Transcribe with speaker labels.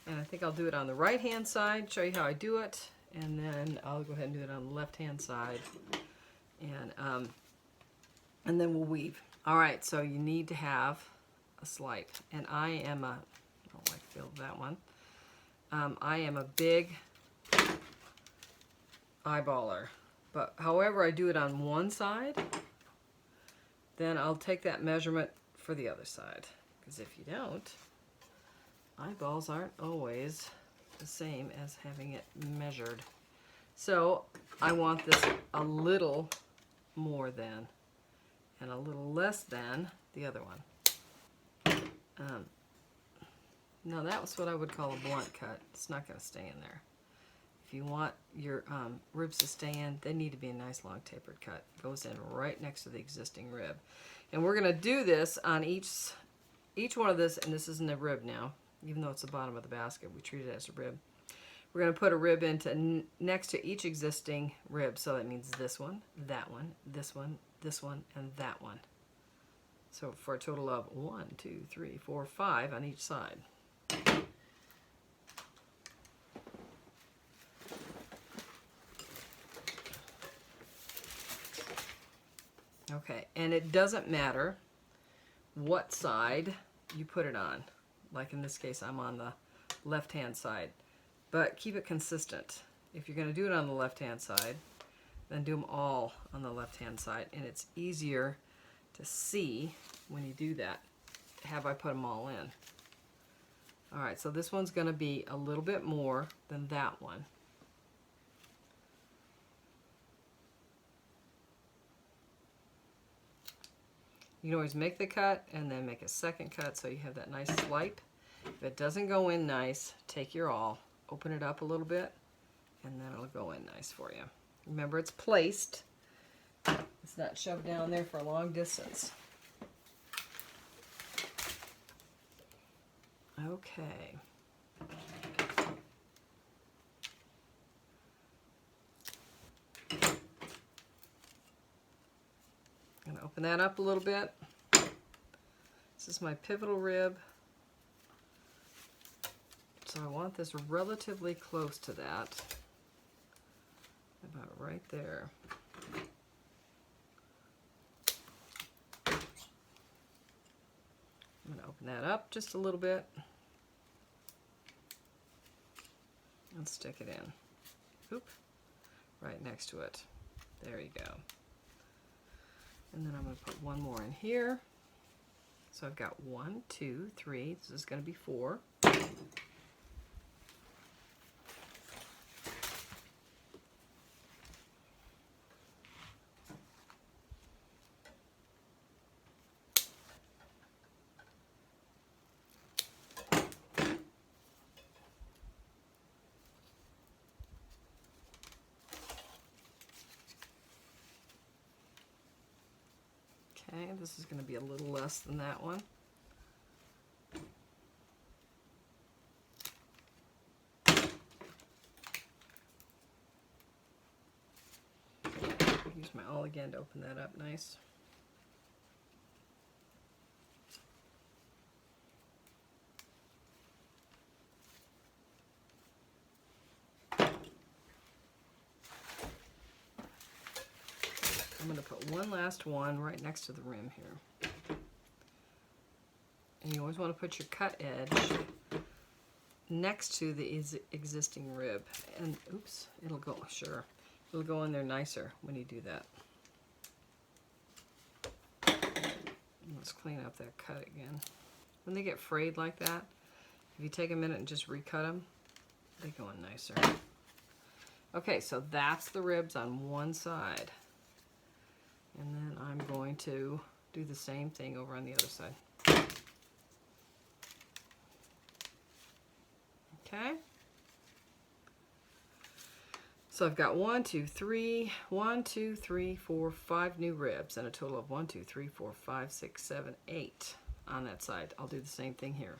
Speaker 1: And I think I'll do it on the right hand side, show you how I do it, and then I'll go ahead and do it on the left hand side, and then we'll weave. All right, so you need to have a slipe, and I am a, I don't like the feel of that one. I am a big eyeballer, but however I do it on one side, then I'll take that measurement for the other side, because if you don't, eyeballs aren't always the same as having it measured. So I want this a little more than and a little less than the other one. Now that was what I would call a blunt cut. It's not going to stay in there. If you want your ribs to stay in, they need to be a nice long tapered cut. It goes in right next to the existing rib. And we're going to do this on each one of this, and this isn't a rib now. Even though it's the bottom of the basket, we treat it as a rib. We're going to put a rib into next to each existing rib. So that means this one, this one, this one, and that one. So for a total of 1, 2, 3, 4, 5 on each side. Okay, and it doesn't matter what side you put it on. Like in this case, I'm on the left-hand side. But keep it consistent. If you're going to do it on the left-hand side, then do them all on the left-hand side. And it's easier to see when you do that. Have I put them all in? All right, so this one's going to be a little bit more than that one. You can always make the cut and then make a second cut so you have that nice slipe. If it doesn't go in nice, take your awl, open it up a little bit, and then it'll go in nice for you. Remember, it's placed. It's not shoved down there for a long distance. Okay. I'm going to open that up a little bit. This is my pivotal rib. So I want this relatively close to that. About right there. I'm going to open that up just a little bit and stick it in. Oop. Right next to it. There you go. And then I'm going to put one more in here. So I've got 1, 2, 3. This is going to be 4. Okay, this is going to be a little less than that one. Use my awl again to open that up nice. I'm going to put one last one right next to the rim here. And you always want to put your cut edge next to the existing rib. And oops, it'll go, sure, it'll go in there nicer when you do that. Let's clean up that cut again. When they get frayed like that, if you take a minute and just recut them, they go in nicer. Okay, so that's the ribs on one side. And then I'm going to do the same thing over on the other side. Okay. So I've got 1, 2, 3, 1, 2, 3, 4, 5 new ribs, and a total of 1, 2, 3, 4, 5, 6, 7, 8 on that side. I'll do the same thing here.